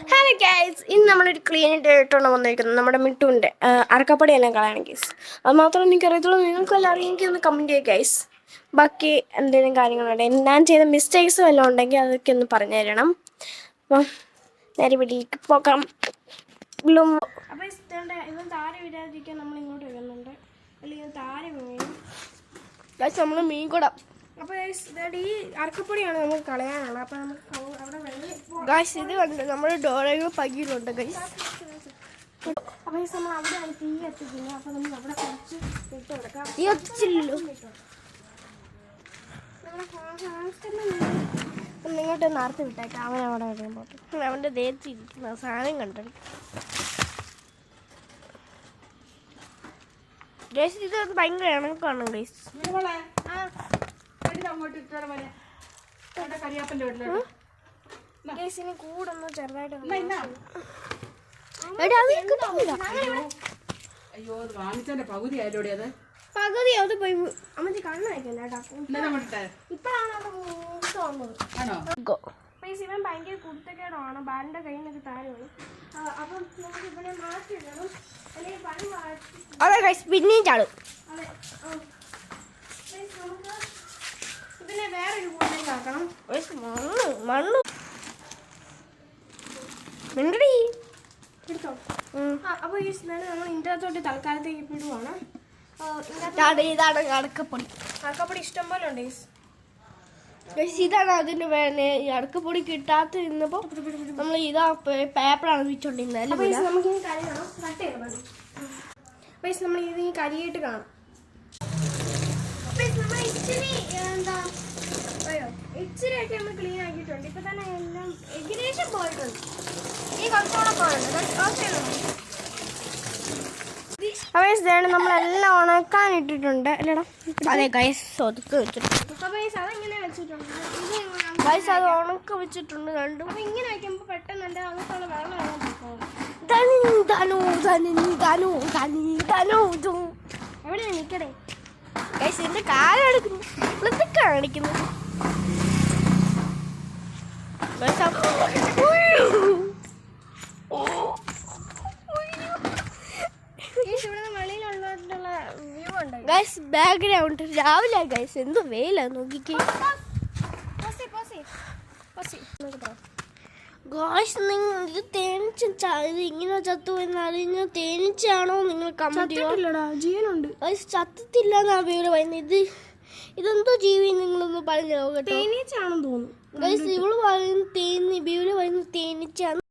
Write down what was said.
Hello guys, ഇന്ന് നമ്മളൊരു clean ആയിട്ടാണ് വന്നിരിക്കുന്നത്. നമ്മുടെ മിട്ടുവിൻ്റെ അറക്കപ്പടി എല്ലാം കളയണം ഗൈസ്. അത് മാത്രമേ എനിക്കറിയത്തുള്ളൂ. നിങ്ങൾക്കും എല്ലാവരും എനിക്കൊന്ന് കമൻറ്റ് ചെയ്യുക ഗൈസ്. ബാക്കി എന്തെങ്കിലും കാര്യങ്ങളുണ്ട്, ഞാൻ ചെയ്ത മിസ്റ്റേക്സ് വല്ലതും ഉണ്ടെങ്കിൽ അതൊക്കെ ഒന്ന് പറഞ്ഞു തരണം. അപ്പം നേരെ വീട്ടിലേക്ക് പോകാം. അപ്പോൾ ഇവൻ താര വിടാതിരിക്കാൻ നമ്മൾ ഇങ്ങോട്ട് വരുന്നുണ്ട്. അല്ലെങ്കിൽ താര വീഴും ഗൈസ്. നമ്മൾ മീൻ കൂടാം. അപ്പോൾ ഈ അറക്കപ്പൊടിയാണ് നമുക്ക് കളയാനുള്ളത്. അപ്പോൾ നമുക്ക് അവിടെ വെള്ളം ഗൈസ് ഇത് കണ്ട് നമ്മുടെ ഡോറകൾ പകിയിലുണ്ട് ഗൈസ്. അപ്പോൾ നമ്മൾ അവിടെയാണ് തീ എത്തിക്കുന്നത്. അപ്പോൾ നമ്മൾ അവിടെ കുറച്ച് ഇട്ട് കൊടുക്കാം. തീ എത്തിച്ചില്ലല്ലോ. നിങ്ങോട്ട് നേരത്തെ വിട്ടേക്കാം. അവൻ അവിടെ വരുമ്പോൾ അവൻ്റെ ദേഹത്ത് ഇരിക്കുന്ന സാധനം കണ്ടു ഗൈസ്. ഇത് ഭയങ്കര ഇണക്കാണ് ഗൈസ്. ഗൈസിന് കൂടൊന്ന് ചെറുതായിട്ട് പകുതി അത് പോയി അമ്മച്ചി കണ്ണ് വയ്ക്കണ്ട കേട്ടോ. ഇപ്പഴാണ് അത് മൂത്ത് വന്നത്. ഇവൻ ഭയങ്കര കുരുത്തക്കേടാണ്. ബാലിന്റെ കയ്യിൽ നിന്നൊക്കെ താരമാണ്. അപ്പം നമുക്ക് ഇവനെ മാറ്റിയിടണം. അല്ലെങ്കിൽ പണി മാറ്റി പിന്നെയും ചാടും. അതെ, നമുക്ക് ഇതിനെ വേറൊരു കൂട്ടിലേക്ക് ആക്കണം. മണ്ണ് മിണ്ടടി എടുത്തോ. അപ്പോൾ ഈ സ്മെല്ല് നമ്മൾ ഇതിനകത്തോട്ട് തൽക്കാലത്തേക്ക് ഇടുവാണ്. ഇതാണ് അടക്കപ്പൊടി. അടക്കപ്പൊടി ഇഷ്ടം പോലെ ഉണ്ട് ഇതാണ് അതിന് ഈ അടക്കപ്പൊടി കിട്ടാത്ത ഇരുന്നപ്പോൾ നമ്മൾ ഇതാ പേപ്പറാണ് വെച്ചോണ്ടിരുന്നത്. നമുക്ക് ഈ കരി കാണാം. കട്ട് ചെയ്യണം. അപ്പോൾ നമ്മൾ ഇത് കരിയിട്ട് കാണാം. ഇച്ചിരിയൊക്കെ നമ്മൾ ക്ലീൻ ആക്കിയിട്ടുണ്ട്. ഇപ്പൊ തന്നെ എല്ലാം ഏകദേശം പോയിട്ടുണ്ട്. ഈ കുറച്ചുകൂടെ പോയിട്ടുണ്ട്. നമ്മളെല്ലാം ഉണക്കാൻ ഇട്ടിട്ടുണ്ട് അല്ലേടാ? അതെ ഗൈസ്, ഒതുക്കി വെച്ചിട്ടുണ്ട്. അതെങ്ങനെ വെച്ചിട്ടുണ്ട് ഗൈസ്? അത് ഉണക്ക വെച്ചിട്ടുണ്ട് രണ്ടും. അപ്പൊ ഇങ്ങനെ വെക്കുമ്പോ പെട്ടെന്ന് എൻ്റെ അങ്ങനത്തുള്ള വെള്ളം എവിടെ നിൽക്കടേ ഗൈസ്? എന്റെ കാലെടുക്കുന്നു. ഇതൊക്കെ കാണിക്കുന്നു. ഗൈസ് ബാക്ക്ഗ്രൗണ്ട് രാവിലെ ഗൈസ് എന്ത് വെയിലാ നോക്കിക്കേ ഗൈസ്. നിങ്ങൾ ഇത് തേനിച്ച് ഇത് ഇങ്ങനെ ചത്തു എന്നാൽ ഇത് തേനിച്ചാണോ നിങ്ങൾ കമന്റ് ജീവനുണ്ട് ഗൈസ്? ചത്തത്തില്ലെന്നാ വീട് പറയുന്നത്. ഇതെന്തോ ജീവി നിങ്ങളൊന്ന് പറഞ്ഞു നോക്കട്ടെ. തേനീച്ചാണെന്ന് തോന്നുന്നു ഗൈസ്. ഇവള് പറയുന്നത് ബീവില് പറയുന്നത് തേനീച്ചാണ്.